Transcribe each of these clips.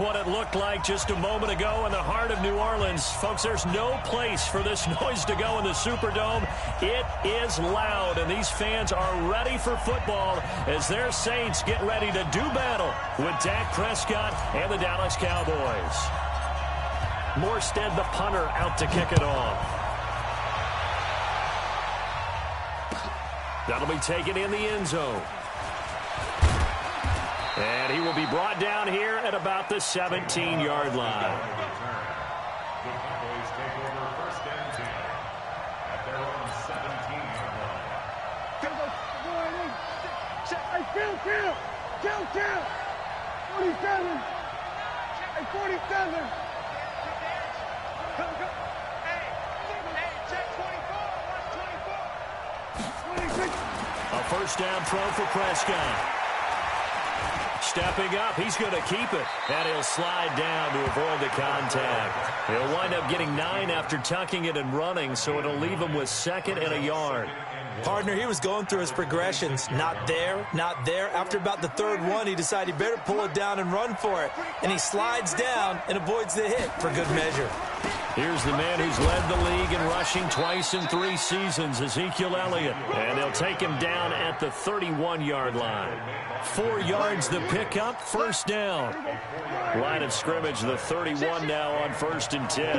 What it looked like just a moment ago in the heart of New Orleans. Folks, there's no place for this noise to go in the Superdome. It is loud, and these fans are ready for football as their Saints get ready to do battle with Dak Prescott and the Dallas Cowboys. Morstead, the punter, out to kick it off. That'll be taken in the end zone. And he will be brought down here at about the 17-yard line. The Cowboys take over first and 10 at their own 17-yard line. Kill. 47. Hey, 47. Go. Hey, check 24. Watch 24. 26. A first down throw for Prescott. Stepping up, he's going to keep it. And he'll slide down to avoid the contact. He'll wind up getting 9 after tucking it and running, so it'll leave him with 2nd and a yard. Partner, he was going through his progressions. Not there. After about the 3rd one, he decided he better pull it down and run for it. And he slides down and avoids the hit for good measure. Here's the man who's led the league in rushing twice in 3 seasons, Ezekiel Elliott. And they'll take him down at the 31-yard line. 4 yards the pickup, first down. Line of scrimmage, the 31 now on 1st and 10.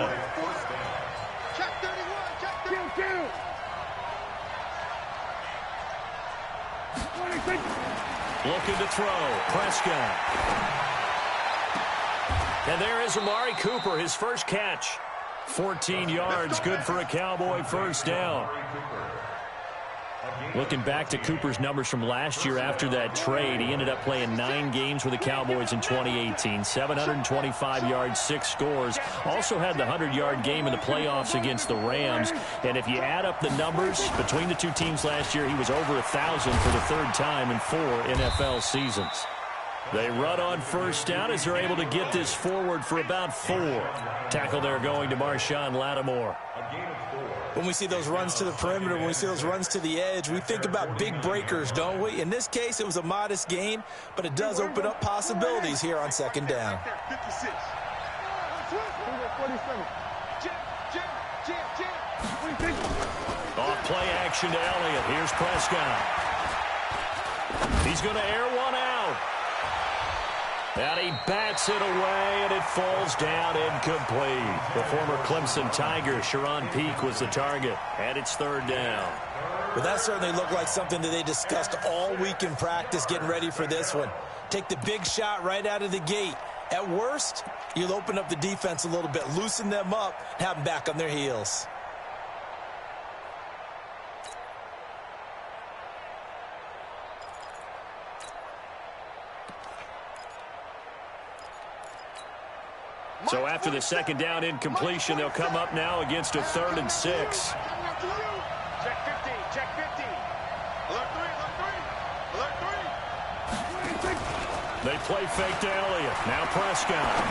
Check 31. Kill. 26. Looking to throw, Prescott. And there is Amari Cooper, his first catch. 14 yards, good for a Cowboy first down. Looking back to Cooper's numbers from last year after that trade, he ended up playing 9 games with the Cowboys in 2018. 725 yards, 6 scores. Also had the 100-yard game in the playoffs against the Rams. And if you add up the numbers between the 2 teams last year, he was over 1,000 for the 3rd time in 4 NFL seasons. They run on first down as they're able to get this forward for about 4. Tackle there going to Marshawn Lattimore. When we see those runs to the perimeter, when we see those runs to the edge, we think about big breakers, don't we? In this case, it was a modest gain, but it does open up possibilities here on 2nd down. 56. Off play action to Elliott. Here's Prescott. He's going to air one out. And he bats it away, and it falls down incomplete. The former Clemson Tiger, Sharon Peak, was the target, and it's 3rd down. But that certainly looked like something that they discussed all week in practice getting ready for this one. Take the big shot right out of the gate. At worst, you'll open up the defense a little bit, loosen them up, and have them back on their heels. So after the 2nd down incompletion, they'll come up now against a 3rd and 6. Check 50. Alert 3. They play fake to Elliott. Now Prescott.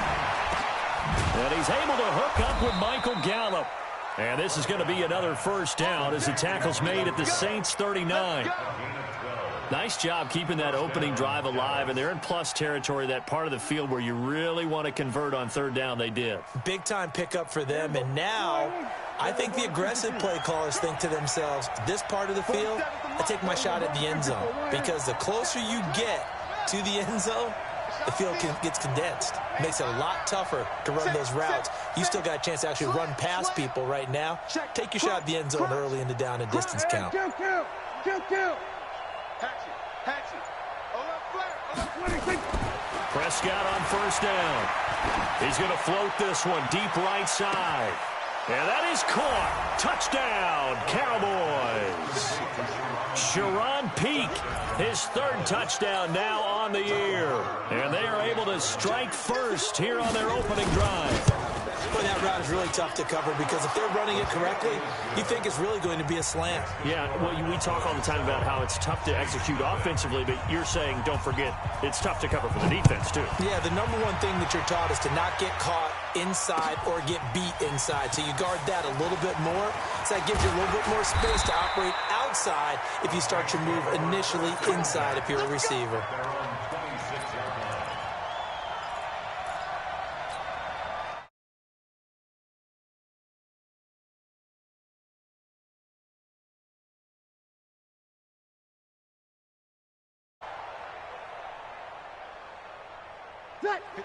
And he's able to hook up with Michael Gallup. And this is going to be another first down as the tackle's made at the Saints 39. Nice job keeping that opening drive alive, and they're in plus territory, that part of the field where you really want to convert on 3rd down. They did. Big-time pickup for them, and now I think the aggressive play callers think to themselves, this part of the field, I take my shot at the end zone, because the closer you get to the end zone, the field gets condensed. It makes it a lot tougher to run those routes. You still got a chance to actually run past people right now. Take your shot at the end zone early in the down and distance count. Kill. Prescott on first down. He's going to float this one deep right side. And that is caught. Touchdown, Cowboys. Sharon Peak, his 3rd touchdown now on the year. And they are able to strike first here on their opening drive. Boy, that route is really tough to cover because if they're running it correctly, you think it's really going to be a slant. Yeah, well, we talk all the time about how it's tough to execute offensively, but you're saying, don't forget, it's tough to cover for the defense, too. Yeah, the number one thing that you're taught is to not get caught inside or get beat inside. So you guard that a little bit more. So that gives you a little bit more space to operate outside if you start your move initially inside if you're a receiver.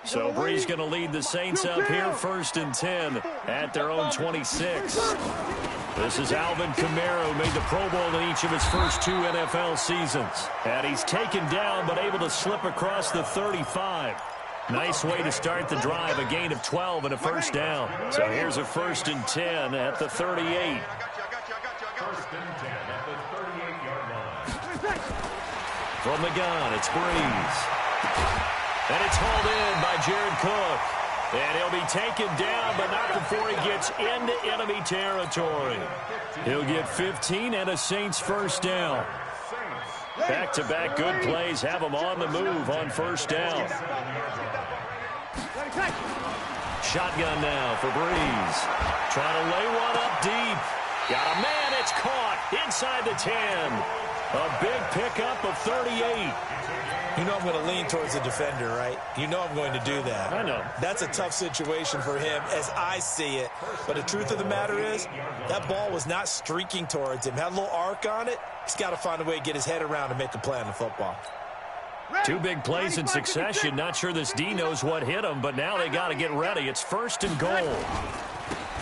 So Bree's going to lead the Saints up here, 1st and 10 at their own 26. This is Alvin Kamara, who made the Pro Bowl in each of his first 2 NFL seasons. And he's taken down, but able to slip across the 35. Nice way to start the drive, a gain of 12 and a 1st down. So here's a 1st and 10 at the 38. 1st and 10 at the 38-yard line. From the gun, it's Breeze. And it's hauled in by Jared Cook. And he'll be taken down, but not before he gets into enemy territory. He'll get 15 and a Saints 1st down. Back-to-back good plays have him on the move on 1st down. Shotgun now for Breeze. Trying to lay one up deep. Got a man, it's caught inside the 10. A big pickup of 38. You know I'm going to lean towards the defender, right? You know I'm going to do that. I know. That's a tough situation for him as I see it. But the truth of the matter is, that ball was not streaking towards him. Had a little arc on it. He's got to find a way to get his head around and make a play on the football. 2 big plays in succession. Not sure this D knows what hit him, but now they got to get ready. It's 1st and goal.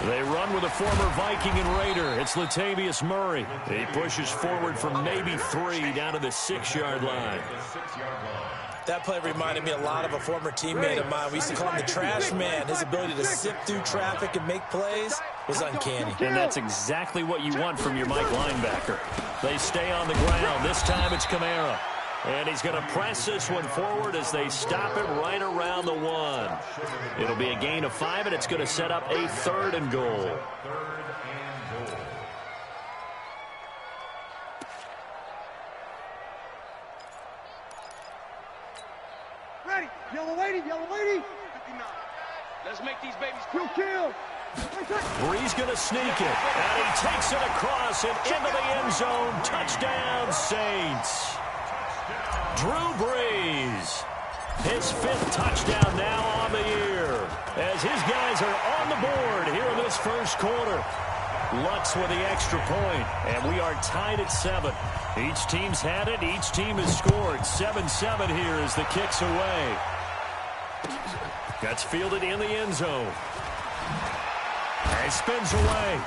They run with a former Viking and Raider. It's Latavius Murray. He pushes forward from maybe 3 down to the 6-yard line. That play reminded me a lot of a former teammate of mine. We used to call him the trash man. His ability to sift through traffic and make plays was uncanny. And that's exactly what you want from your Mike linebacker. They stay on the ground. This time it's Kamara. And he's going to press this one forward as they stop it right around the 1. It'll be a gain of 5, and it's going to set up a 3rd and goal. Ready. Yellow lady, yellow lady. 59. Let's make these babies kill. Breeze going to sneak it. And he takes it across and into the end zone. Touchdown, Saints. Drew Brees, his 5th touchdown now on the year, as his guys are on the board here in this 1st quarter. Lutz with the extra point, and we are tied at 7. Each team's had it. Each team has scored. 7-7 here as the kick's away. That's fielded in the end zone. And spins away.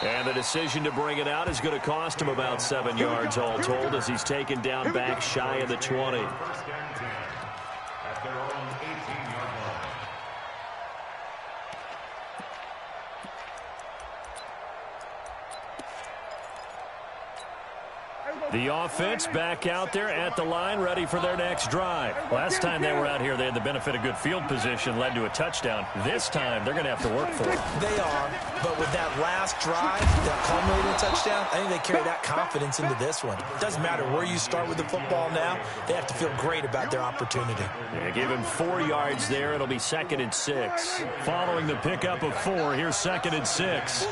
And the decision to bring it out is going to cost him about 7 yards all told as he's taken down back shy of the 20. 1st and 10 at their own 18-yard line. The offense back out there at the line, ready for their next drive. Last time they were out here, they had the benefit of good field position, led to a touchdown. This time, they're going to have to work for it. They are, but with that last drive, that culminating touchdown, I think they carry that confidence into this one. It doesn't matter where you start with the football now. They have to feel great about their opportunity. Yeah, give him 4 yards there. It'll be 2nd and 6. Following the pickup of 4, here's 2nd and 6.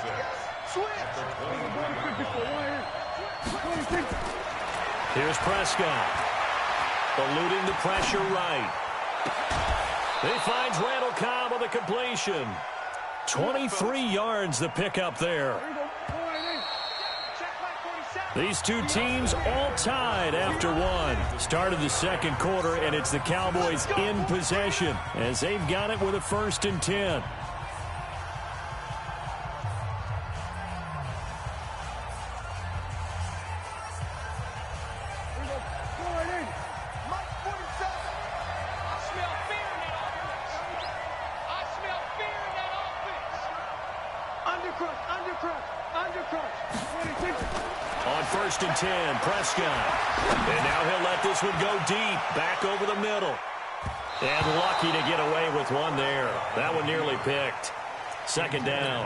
Here's Prescott. Eluding the pressure right. He finds Randall Cobb with a completion. 23 yards the pickup there. These 2 teams all tied after 1. Started the 2nd quarter, and it's the Cowboys in possession as they've got it with a 1st and 10. On 1st and 10, Prescott. And now he'll let this one go deep, back over the middle. And lucky to get away with one there. That one nearly picked. 2nd down.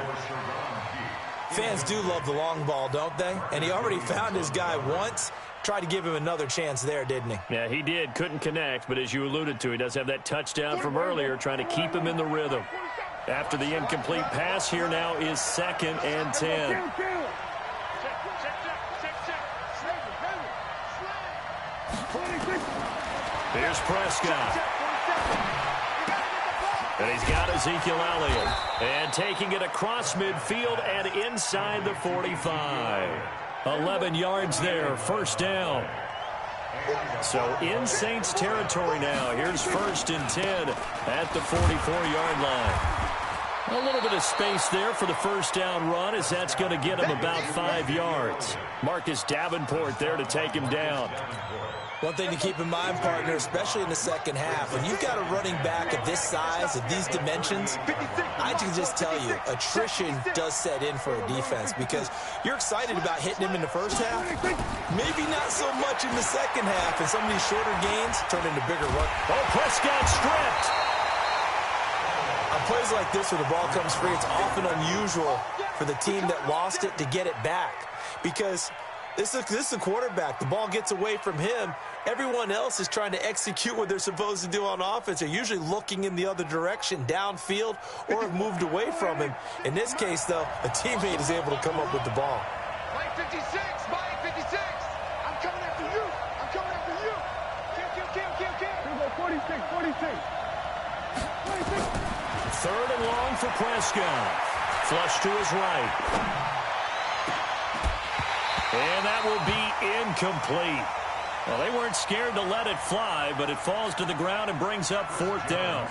Fans do love the long ball, don't they? And he already found his guy once. Tried to give him another chance there, didn't he? Yeah, he did. Couldn't connect, but as you alluded to, he does have that touchdown from earlier, trying to keep him in the rhythm. After the incomplete pass, here now is 2nd and 10. Here's Prescott. And he's got Ezekiel Elliott. And taking it across midfield and inside the 45. 11 yards there, 1st down. So in Saints territory now. Here's 1st and 10 at the 44-yard line. A little bit of space there for the first down run, as that's going to get him about 5 yards. Marcus Davenport there to take him down. One thing to keep in mind, partner, especially in the second half, when you've got a running back of this size, of these dimensions, I can just tell you, attrition does set in for a defense, because you're excited about hitting him in the first half, maybe not so much in the second half, and some of these shorter gains turn into bigger runs. Oh, Prescott stripped. On plays like this where the ball comes free, it's often unusual for the team that lost it to get it back, because this is a quarterback. The ball gets away from him. Everyone else is trying to execute what they're supposed to do on offense. They're usually looking in the other direction, downfield, or have moved away from him. In this case, though, a teammate is able to come up with the ball. Mike 56, Mike 56. I'm coming after you. I'm coming after you. Kill. 46, 46. 46. 3rd and long for Prescott. Flush to his right. And that will be incomplete. Well, they weren't scared to let it fly, but it falls to the ground and brings up 4th down.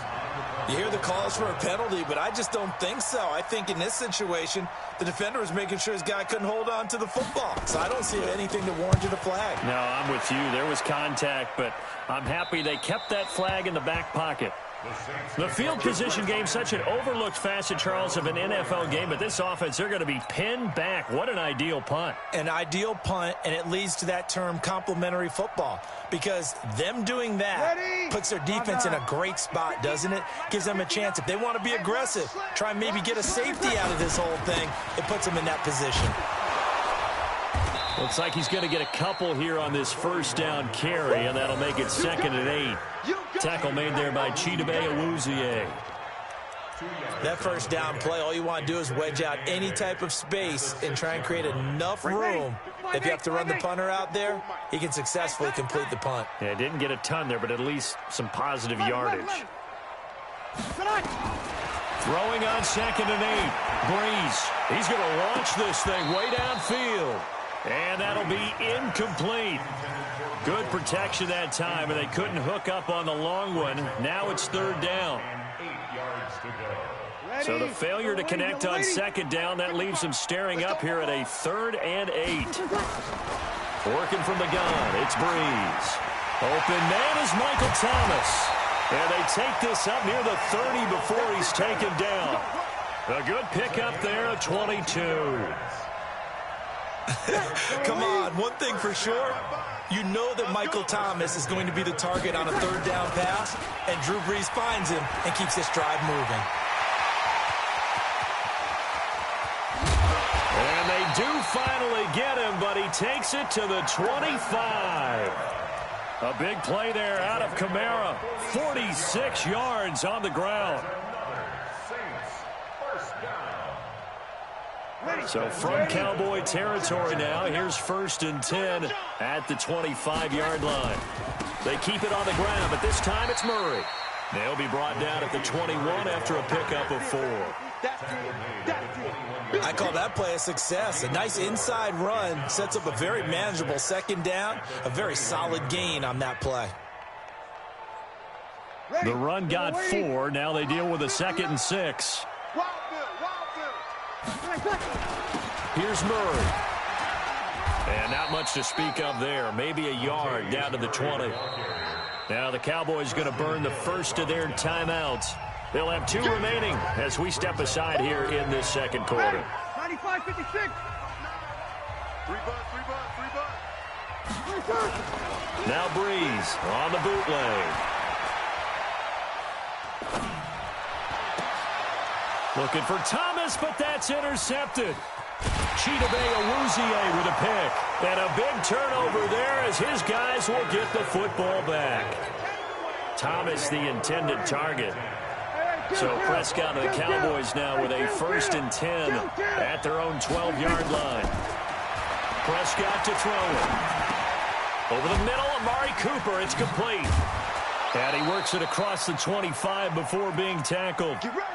You hear the calls for a penalty, but I just don't think so. I think in this situation, the defender was making sure his guy couldn't hold on to the football. So I don't see anything that warranted a flag. No, I'm with you. There was contact, but I'm happy they kept that flag in the back pocket. The field position game, such an overlooked facet, Charles, of an NFL game, but this offense, they're going to be pinned back. What an ideal punt. An ideal punt, and it leads to that term complementary football, because them doing that puts their defense in a great spot, doesn't it? Gives them a chance. If they want to be aggressive, try and maybe get a safety out of this whole thing, it puts them in that position. Looks like he's going to get a couple here on this first down carry, and that'll make it 2nd and 8. Tackle made there by Chidobe Awuzie. That first down play, all you want to do is wedge out any type of space and try and create enough room. If you have to run the punter out there, he can successfully complete the punt. Yeah, didn't get a ton there, but at least some positive yardage. Throwing on 2nd and 8. Breeze. He's going to launch this thing way downfield. And that'll be incomplete. Good protection that time, and they couldn't hook up on the long one. Now it's 3rd down. So the failure to connect on 2nd down, that leaves them staring up here at a 3rd and 8. Working from the gun, it's Breeze. Open man is Michael Thomas. And they take this up near the 30 before he's taken down. A good pickup there at 22. Come on, one thing for sure, you know that Michael Thomas is going to be the target on a 3rd down pass, and Drew Brees finds him and keeps this drive moving. And they do finally get him, but he takes it to the 25. A big play there out of Kamara. 46 yards on the ground. So from Cowboy territory now, here's 1st and 10 at the 25-yard line. They keep it on the ground, but this time it's Murray. They'll be brought down at the 21 after a pickup of 4. I call that play a success. A nice inside run sets up a very manageable 2nd down, a very solid gain on that play. The run got 4. Now they deal with a 2nd and 6. Here's Murray. And not much to speak of there. Maybe a yard down to the 20. Now the Cowboys going to burn the first of their timeouts. They'll have 2 remaining as we step aside here in this 2nd quarter. 95, 56. 3 bucks. Now Breeze on the bootleg. Looking for Thomas, but that's intercepted. Chidobe Awuzie with a pick. And a big turnover there as his guys will get the football back. Thomas the intended target. So Prescott and the Cowboys now with a 1st and 10 at their own 12-yard line. Prescott to throw it. Over the middle, Amari Cooper. It's complete. And he works it across the 25 before being tackled. Get ready.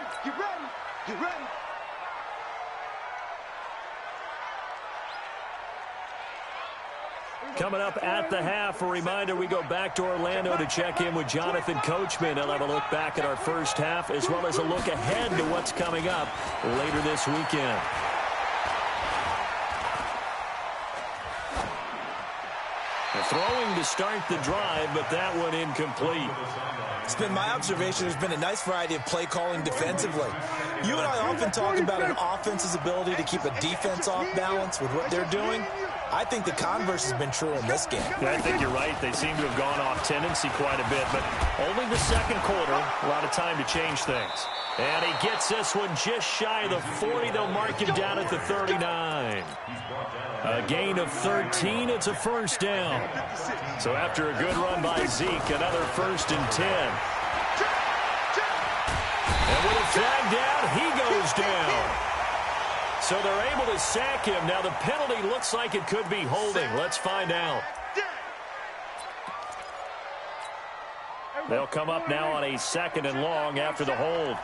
Coming up at the half, a reminder, we go back to Orlando to check in with Jonathan Coachman. He'll have a look back at our first half as well as a look ahead to what's coming up later this weekend. Throwing to start the drive, but that one incomplete. It's been my observation there's been a nice variety of play calling defensively. You and I often talk about an offense's ability to keep a defense off balance with what they're doing. I think the converse has been true in this game. Yeah, I think you're right. They seem to have gone off tendency quite a bit, but only the second quarter. A lot of time to change things. And he gets this one just shy of the 40. They'll mark him down at the 39. A gain of 13. It's a first down. So after a good run by Zeke, another 1st and 10. And with a flag down, he goes down. So they're able to sack him. Now the penalty looks like it could be holding. Let's find out. They'll come up now on a 2nd and long after the hold.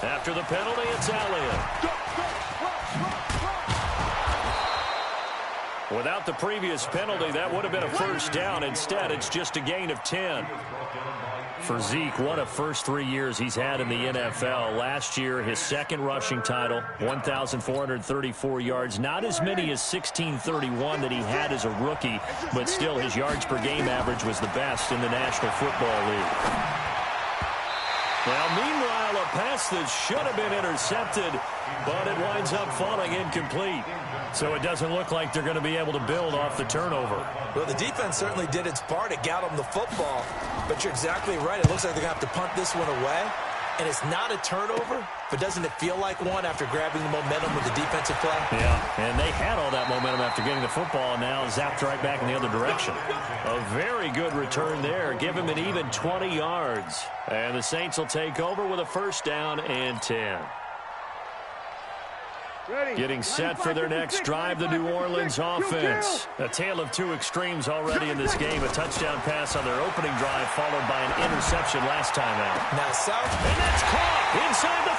After the penalty, it's Elliott. Without the previous penalty, that would have been a first down. Instead, it's just a gain of 10. For Zeke, what a first 3 years he's had in the NFL. Last year, his 2nd rushing title, 1,434 yards. Not as many as 1,631 that he had as a rookie, but still his yards per game average was the best in the National Football League. Well, meanwhile, a pass that should have been intercepted, but it winds up falling incomplete. So it doesn't look like they're going to be able to build off the turnover. Well, the defense certainly did its part. It got them the football. But you're exactly right. It looks like they're going to have to punt this one away. And it's not a turnover, but doesn't it feel like one after grabbing the momentum with the defensive play? Yeah, and they had all that momentum after getting the football, and now zapped right back in the other direction. A very good return there. Give him an even 20 yards. And the Saints will take over with a first down and 10. Getting set for their next drive, the New Orleans offense. A tale of two extremes already in this game. A touchdown pass on their opening drive, followed by an interception last time out. Now, South. And that's caught inside the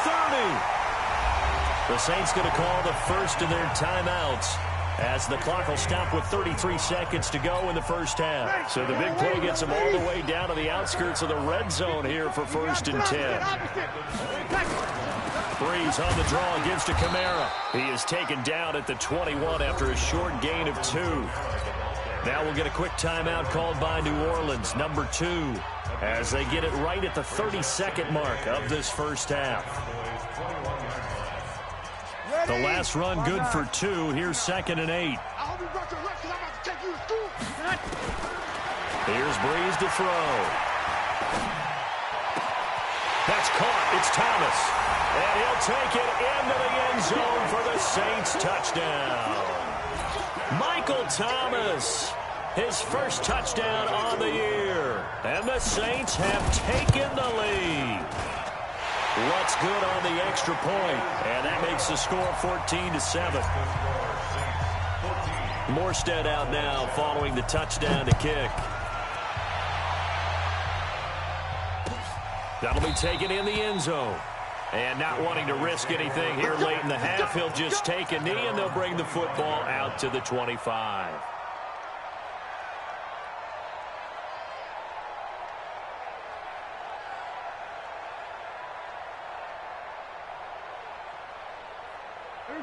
30. The Saints going to call the first of their timeouts, as the clock will stop with 33 seconds to go in the first half. So the big play gets them all the way down to the outskirts of the red zone here for 1st and 10. Breeze on the draw, gives to Kamara. He is taken down at the 21 after a short gain of 2. Now we'll get a quick timeout called by New Orleans, number 2, as they get it right at the 32nd mark of this first half. The last run good for 2. Here's 2nd and 8. Here's Breeze to throw. That's caught. It's Thomas. And he'll take it into the end zone for the Saints touchdown. Michael Thomas, his first touchdown on the year. And the Saints have taken the lead. What's good on the extra point? And that makes the score 14-7. Morstead out now following the touchdown to kick. That'll be taken in the end zone. And not wanting to risk anything here late in the half, he'll just take a knee, and they'll bring the football out to the 25.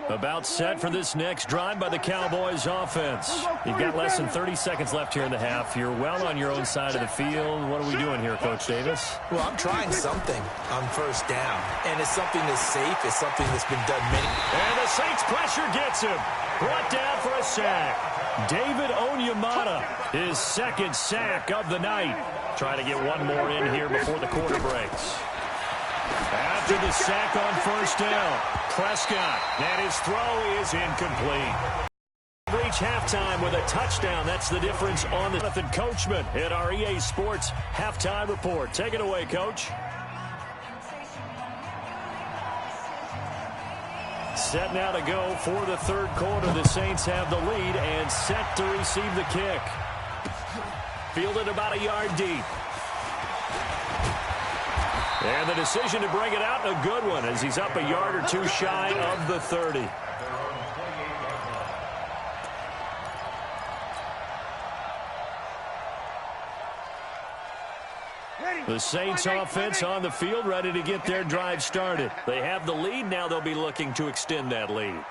About set for this next drive by the Cowboys offense. You've got less than 30 seconds left here in the half. You're well on your own side of the field. What are we doing here, Coach Davis? Well, I'm trying something on first down. And it's something that's safe. It's something that's been done many. And the Saints pressure gets him. Brought down for a sack. David Onyemata, his 2nd sack of the night. Trying to get one more in here before the quarter breaks. After the sack on first down, Prescott, and his throw is incomplete. Reach halftime with a touchdown. That's the difference on the Jonathan Coachman at our EA Sports Halftime Report. Take it away, Coach. Set now to go for the 3rd quarter. The Saints have the lead and set to receive the kick. Fielded about a yard deep. And the decision to bring it out, a good one, as he's up a yard or two shy of the 30. The Saints offense on the field, ready to get their drive started. They have the lead. Now they'll be looking to extend that lead.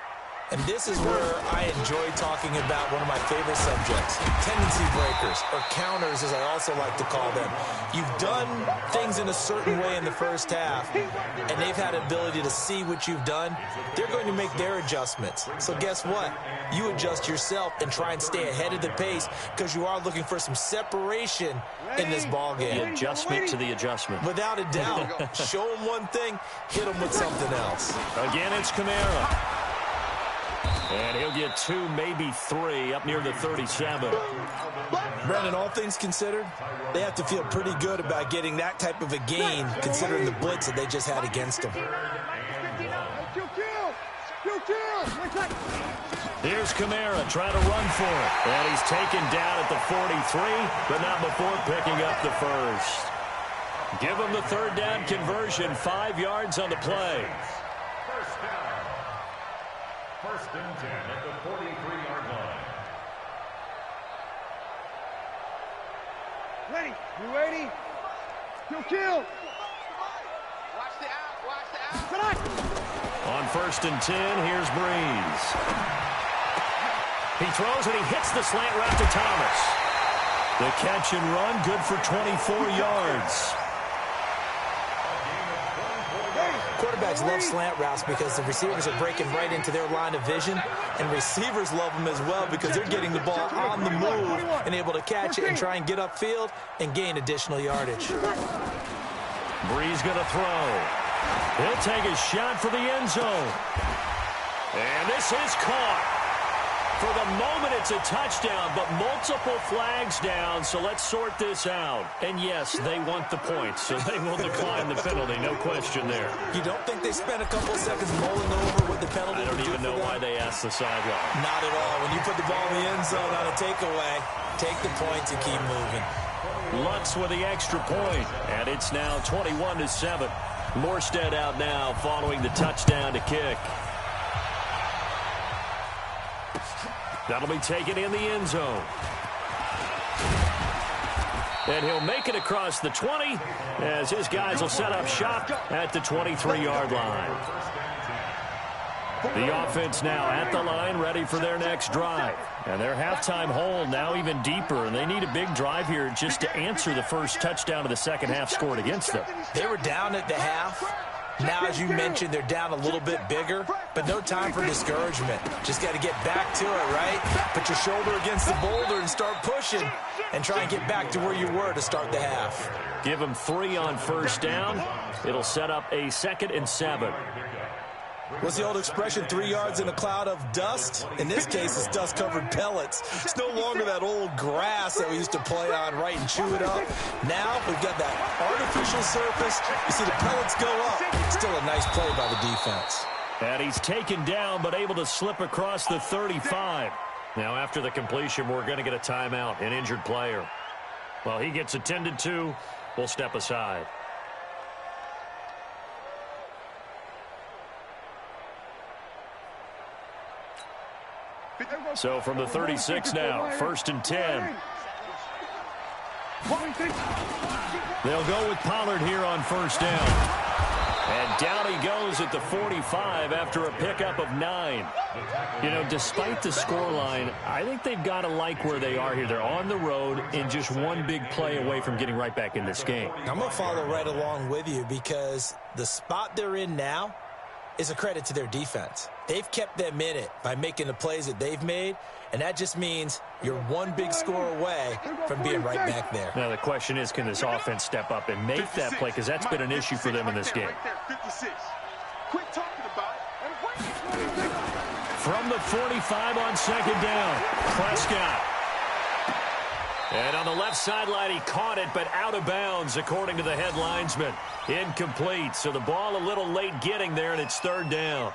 And this is where I enjoy talking about one of my favorite subjects, tendency breakers, or counters as I also like to call them. You've done things in a certain way in the first half, and they've had ability to see what you've done. They're going to make their adjustments. So guess what? You adjust yourself and try and stay ahead of the pace because you are looking for some separation in this ball game. The adjustment to the adjustment. Without a doubt. Show them one thing, hit them with something else. Again, it's Kamara. And he'll get 2, maybe 3, up near the 37. Brandon, all things considered, they have to feel pretty good about getting that type of a gain, considering the blitz that they just had against them. Here's Kamara trying to run for it. And he's taken down at the 43, but not before picking up the first. Give him the third down conversion, 5 yards on the play. First and 10 at the 43-yard line. Ready? You ready? Kill. Watch the out. On first and 10, here's Breeze. He throws and he hits the slant route to Thomas. The catch and run, good for 24 yards. Quarterbacks love slant routes because the receivers are breaking right into their line of vision, and receivers love them as well because they're getting the ball on the move and able to catch it and try and get upfield and gain additional yardage. Breeze going to throw. He'll take a shot for the end zone. And this is caught. For the moment, it's a touchdown, but multiple flags down, so let's sort this out. And yes, they want the points, so they will decline the penalty, no question there. You don't think they spent a couple of seconds mulling over what the penalty I don't even know why they asked the sideline. Not at all. When you put the ball in the end zone on a takeaway, take the points and keep moving. Lutz with the extra point, and it's now 21-7. Morstead out now following the touchdown to kick. That'll be taken in the end zone. And he'll make it across the 20 as his guys will set up shop at the 23-yard line. The offense now at the line, ready for their next drive. And their halftime hole now even deeper, and they need a big drive here just to answer the first touchdown of the second half scored against them. They were down at the half. Now, as you mentioned, they're down a little bit bigger, but no time for discouragement. Just got to get back to it, right? Put your shoulder against the boulder and start pushing and try and get back to where you were to start the half. Give them 3 on first down. It'll set up a 2nd and 7. What's the old expression, 3 yards in a cloud of dust? In this case, it's dust-covered pellets. It's no longer that old grass that we used to play on, right, and chew it up. Now we've got that artificial surface. You see the pellets go up. Still a nice play by the defense. And he's taken down, but able to slip across the 35. Now, after the completion, we're going to get a timeout, an injured player. Well, he gets attended to. We'll step aside. So from the 36 now, 1st and 10. They'll go with Pollard here on first down. And down he goes at the 45 after a pickup of 9. You know, despite the scoreline, I think they've got to like where they are here. They're on the road and just one big play away from getting right back in this game. I'm going to follow right along with you because the spot they're in now is a credit to their defense. They've kept them in it by making the plays that they've made, and that just means you're one big score away from being right back there. Now the question is, can this offense step up and make that play? Because that's been an issue for them in this game. From the 45 on second down, Prescott. And on the left sideline, he caught it, but out of bounds, according to the head linesman. Incomplete, so the ball a little late getting there, and it's 3rd down.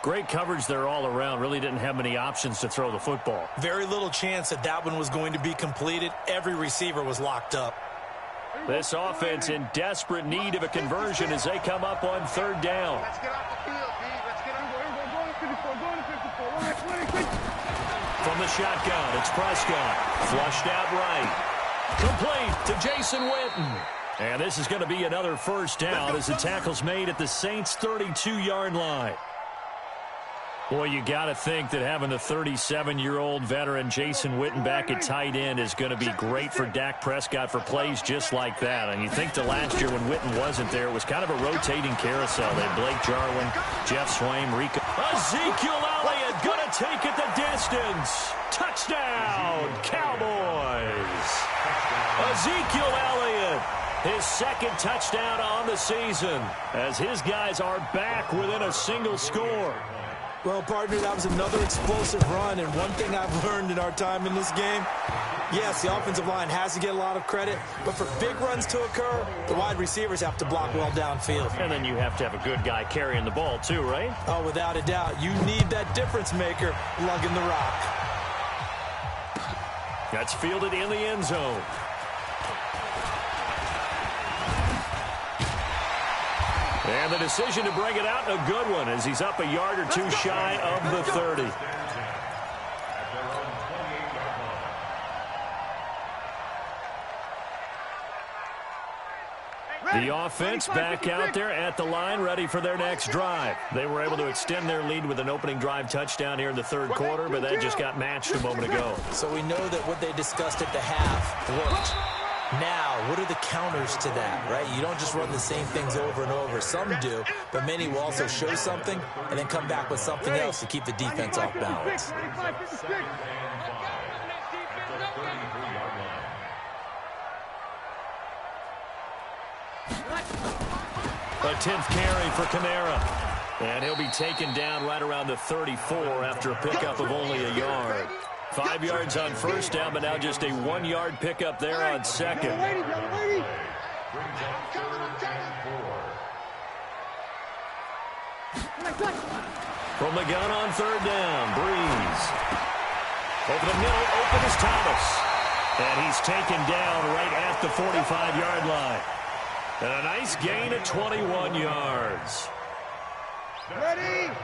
Great coverage there all around. Really didn't have many options to throw the football. Very little chance that that one was going to be completed. Every receiver was locked up. This offense in desperate need of a conversion as they come up on third down. Let's get off the field, B. Let's get off the field. From the shotgun, it's Prescott. Flushed out right. Complete to Jason Witten. And this is going to be another first down as the tackle's made at the Saints' 32-yard line. Boy, you got to think that having the 37-year-old veteran Jason Witten back at tight end is going to be great for Dak Prescott for plays just like that. And you think the last year when Witten wasn't there, it was kind of a rotating carousel. They had Blake Jarwin, Jeff Swaim, Rico. Ezekiel Elliott going to take it the distance. Touchdown, Cowboys. Ezekiel Elliott, his second touchdown on the season as his guys are back within a single score. Well, partner, that was another explosive run, and one thing I've learned in our time in this game, yes, the offensive line has to get a lot of credit, but for big runs to occur, the wide receivers have to block well downfield. And then you have to have a good guy carrying the ball too, right? Oh, without a doubt. You need that difference maker lugging the rock. That's fielded in the end zone. And the decision to bring it out, a good one, as he's up a yard or two shy of the 30. The offense back out there at the line, ready for their next drive. They were able to extend their lead with an opening drive touchdown here in the third quarter, but that just got matched a moment ago. So we know that what they discussed at the half worked. Now, what are the counters to that, right? You don't just run the same things over and over. Some do, but many will also show something and then come back with something else to keep the defense off balance. A 10th carry for Kamara. And he'll be taken down right around the 34 after a pickup of only a yard. 5 yards on first down, but now just a 1-yard pickup there on second. From the gun on third down, Breeze. Over the middle, open is Thomas. And he's taken down right at the 45-yard line. And a nice gain of 21 yards.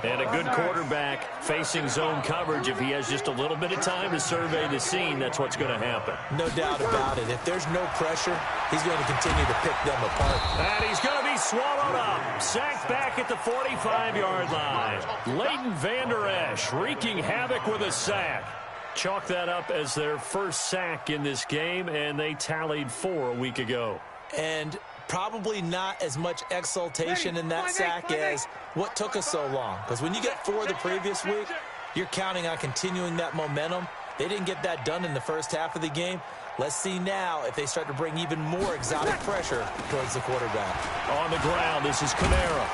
And a good quarterback facing zone coverage. If he has just a little bit of time to survey the scene, that's what's going to happen. No doubt about it. If there's no pressure, he's going to continue to pick them apart. And he's going to be swallowed up. Sacked back at the 45-yard line. Leighton Vander Esch wreaking havoc with a sack. Chalk that up as their first sack in this game, and they tallied 4 a week ago. And probably not as much exultation in that sack as what took us so long. Because when you get 4 the previous week, you're counting on continuing that momentum. They didn't get that done in the first half of the game. Let's see now if they start to bring even more exotic pressure towards the quarterback. On the ground, this is Kamara.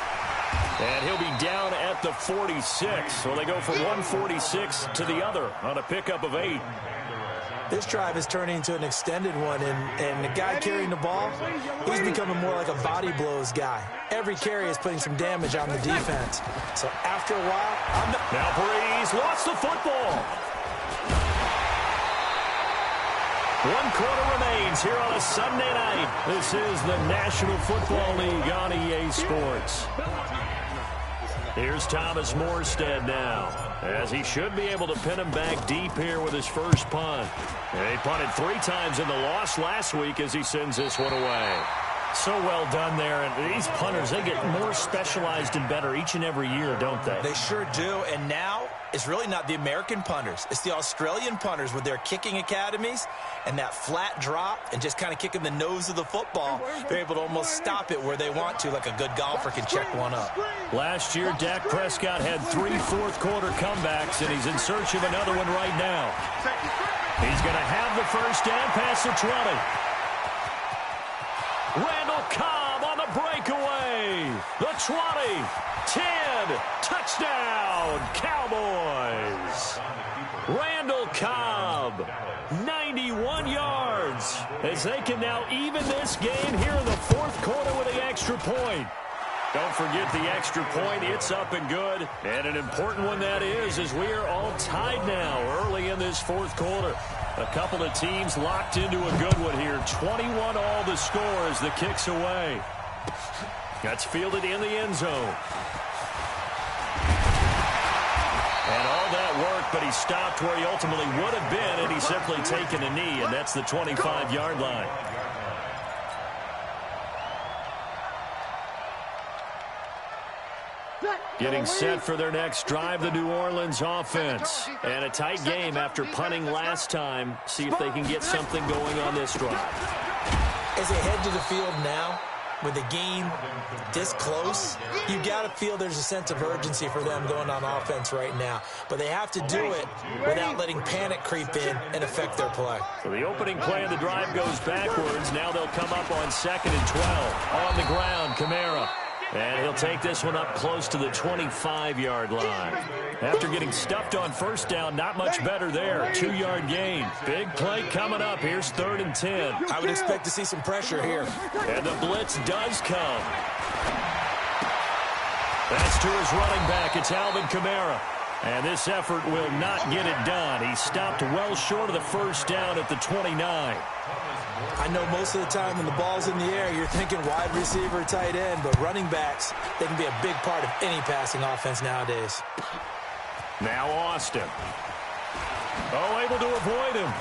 And he'll be down at the 46. So they go from 146 to the other on a pickup of 8. This drive is turning into an extended one, and the guy carrying the ball, he's becoming more like a body blows guy. Every carry is putting some damage on the defense. So after a while, now Breeze lost the football. 1 quarter remains here on a Sunday night. This is the National Football League on EA Sports. Here's Thomas Morstead now, as he should be able to pin him back deep here with his first punt. And he punted 3 times in the loss last week as he sends this one away. So well done there. And these punters, they get more specialized and better each and every year, don't they? They sure do. And now it's really not the American punters. It's the Australian punters with their kicking academies and that flat drop and just kind of kicking the nose of the football. They're able to almost stop it where they want to, like a good golfer can check one up. Last year, Dak Prescott had 3 fourth-quarter comebacks, and he's in search of another one right now. He's going to have the first down past the 20. Randall Cobb on the breakaway. The 20, 10, touchdown, Cowboys. Randall Cobb, 91 yards, as they can now even this game here in the fourth quarter with the extra point. Don't forget the extra point. It's up and good. And an important one that is, as we are all tied now early in this fourth quarter. A couple of teams locked into a good one here. 21 all the score as the kick's away. That's fielded in the end zone. And all that work, but he stopped where he ultimately would have been, and he's simply taken a knee, and that's the 25-yard line. Getting set for their next drive, the New Orleans offense. And a tight game after punting last time. See if they can get something going on this drive. As they head to the field now, with the game this close, you got to feel there's a sense of urgency for them going on offense right now. But they have to do it without letting panic creep in and affect their play. So the opening play of the drive goes backwards. Now they'll come up on 2nd and 12. On the ground, Kamara. And he'll take this one up close to the 25-yard line. After getting stuffed on first down, not much better there. 2-yard gain. Big play coming up. Here's 3rd and 10. I would expect to see some pressure here. And the blitz does come. That's to his running back. It's Alvin Kamara. And this effort will not get it done. He stopped well short of the first down at the 29. I know most of the time when the ball's in the air, you're thinking wide receiver, tight end, but running backs, they can be a big part of any passing offense nowadays. Now Austin. Oh, able to avoid him.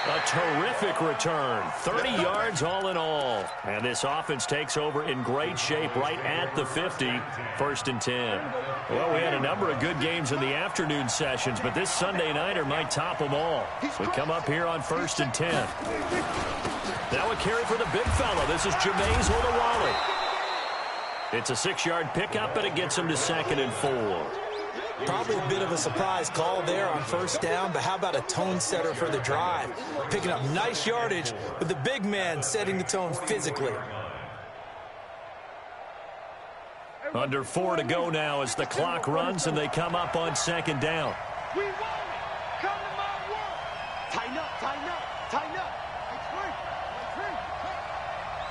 A terrific return. 30 yards all in all. And this offense takes over in great shape right at the 50. 1st and 10. Well, we had a number of good games in the afternoon sessions, but this Sunday nighter might top them all. We come up here on 1st and 10. Now a carry for the big fella. This is Jameis Olawale. It's a 6-yard pickup, and it gets him to 2nd and 4. Probably a bit of a surprise call there on first down, but how about a tone setter for the drive? Picking up nice yardage, with the big man setting the tone physically. Under 4 to go now as the clock runs, and they come up on 2nd down. We want it. Come to my world. Tighten up, tighten up, tighten up.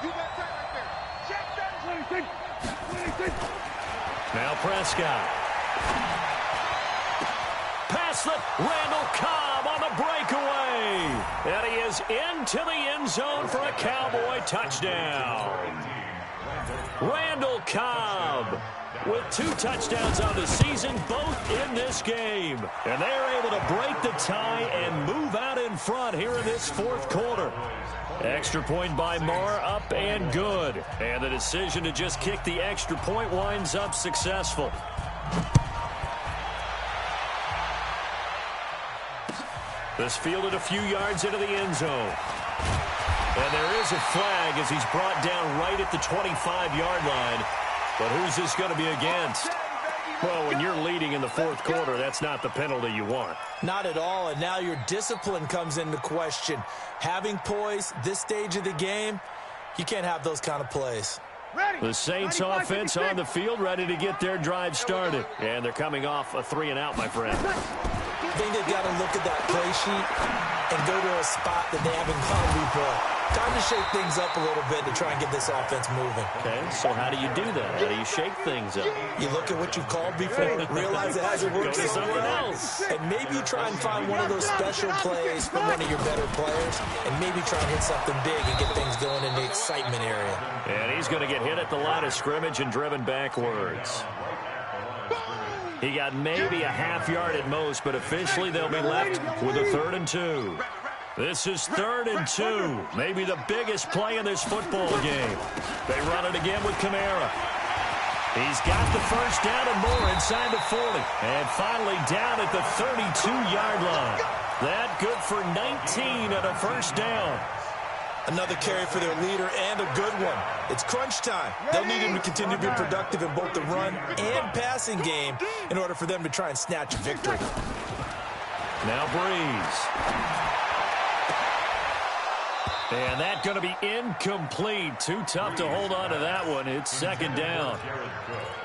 You got tight right there. Check that. 26. Now Prescott. Pass the Randall Cobb on the breakaway. And he is into the end zone for a Cowboy touchdown. Randall Cobb with 2 touchdowns on the season, both in this game. And they're able to break the tie and move out in front here in this 4th quarter. Extra point by Marr, up and good. And the decision to just kick the extra point winds up successful. This fielded a few yards into the end zone. And there is a flag as he's brought down right at the 25-yard line. But who's this going to be against? Well, when you're leading in the 4th quarter, that's not the penalty you want. Not at all, and now your discipline comes into question. Having poise this stage of the game, you can't have those kind of plays. The Saints offense on the field, ready to get their drive started. And they're coming off a 3-and-out, my friend. I think they've got to look at that play sheet and go to a spot that they haven't gone before. Time to shake things up a little bit to try and get this offense moving. Okay, so how do you do that? How do you shake things up? You look at what you've called before, realize it hasn't worked Go to something else. And maybe you try and find one of those special plays from one of your better players, and maybe try and hit something big and get things going in the excitement area. And he's going to get hit at the line of scrimmage and driven backwards. He got maybe a half yard at most, but officially they'll be left with a 3rd and 2. This is 3rd and 2. Maybe the biggest play in this football game. They run it again with Kamara. He's got the first down and more inside the 40. And finally down at the 32-yard line. That good for 19 and a first down. Another carry for their leader, and a good one. It's crunch time. They'll need him to continue to be productive in both the run and passing game in order for them to try and snatch a victory. Now Breeze. And that's going to be incomplete. Too tough to hold on to that one. It's 2nd down.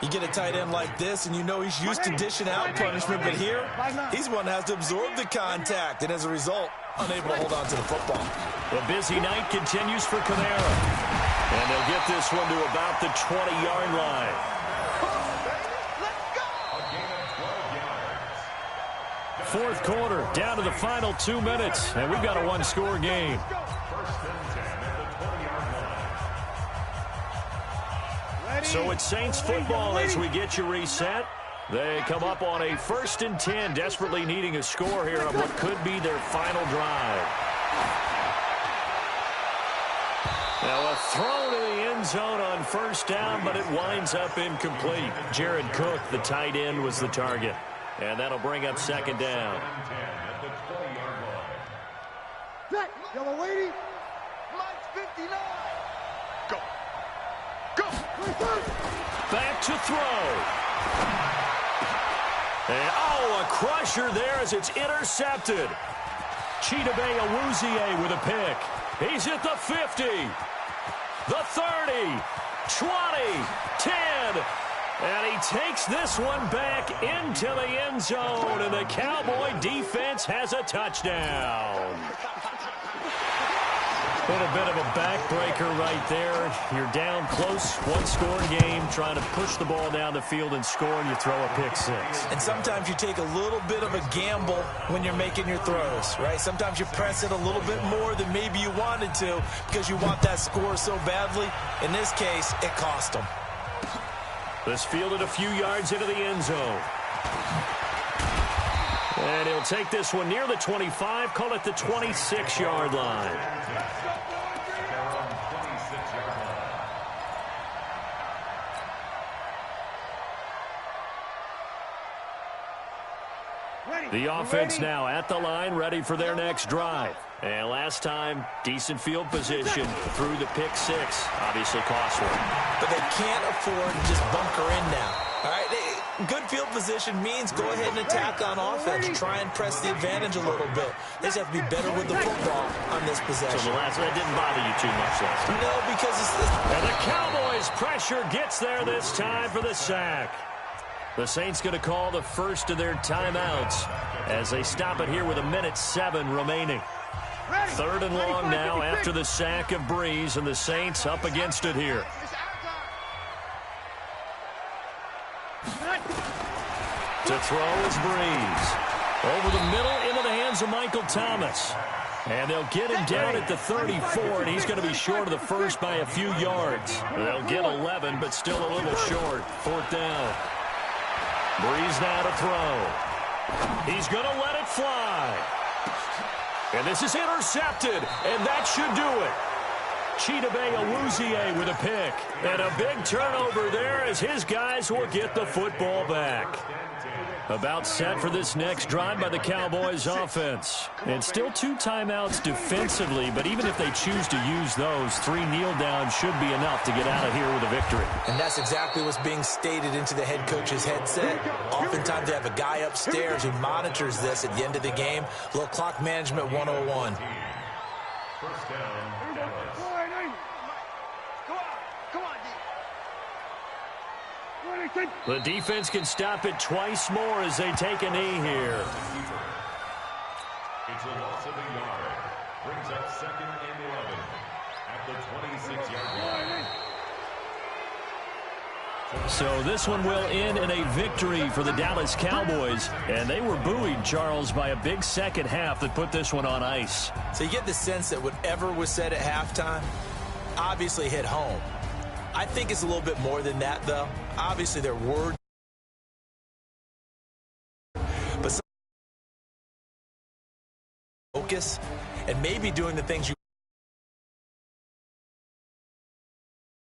You get a tight end like this, and you know he's used to dishing out punishment, but here, he's one that has to absorb the contact, and as a result, unable to hold on to the football. The busy night continues for Kamara. And they'll get this one to about the 20-yard line. fourth quarter, down to the final 2 minutes, and we've got a one-score game. So it's Saints football as we get you reset. They come up on a 1st and 10, desperately needing a score here on what could be their final drive. Now a throw to the end zone on 1st down, but it winds up incomplete. Jared Cook, the tight end, was the target. And that'll bring up 2nd down. Yellow lady. Mike's 59. Go. Go. Back to throw. And, a crusher there as it's intercepted. Chidobe Awuzie with a pick. He's at the 50, the 30, 20, 10. And he takes this one back into the end zone, and the Cowboy defense has a touchdown. Been a bit of a backbreaker right there. You're down close, one-score game, trying to push the ball down the field and score, and you throw a pick six. And sometimes you take a little bit of a gamble when you're making your throws, right? Sometimes you press it a little bit more than maybe you wanted to because you want that score so badly. In this case, it cost them. This fielded a few yards into the end zone. And he'll take this one near the 25, call it the 26-yard line. The offense now at the line, ready for their next drive. And last time, decent field position through the pick six. Obviously cost one. But they can't afford to just bunker in now. All right, good field position means go ahead and attack on offense. Try and press the advantage a little bit. They just have to be better with the football on this possession. So the last one didn't bother you too much last time. No, because it's... And the Cowboys' pressure gets there this time for the sack. The Saints going to call the first of their timeouts as they stop it here with 1:07 remaining. 3rd and long now after the sack of Breeze, and the Saints up against it here. To throw is Breeze. Over the middle into the hands of Michael Thomas. And they'll get him down at the 34, and he's going to be short of the first by a few yards. They'll get 11, but still a little short. 4th down. Breeze now to throw. He's going to let it fly. And this is intercepted, and that should do it. Chidobe Awuzie with a pick. And a big turnover there as his guys will get the football back. About set for this next drive by the Cowboys offense. And still 2 timeouts defensively, but even if they choose to use those, 3 kneel downs should be enough to get out of here with a victory. And that's exactly what's being stated into the head coach's headset. Oftentimes they have a guy upstairs who monitors this at the end of the game. A little clock management 101. First down, Dallas. The defense can stop it twice more as they take a knee here. It's a loss of a yard. Brings up 2nd and 11 at the 26-yard line. So this one will end in a victory for the Dallas Cowboys. And they were buoyed, Charles, by a big second half that put this one on ice. So you get the sense that whatever was said at halftime obviously hit home. I think it's a little bit more than that, though. Obviously, their words. But focus and maybe doing the things you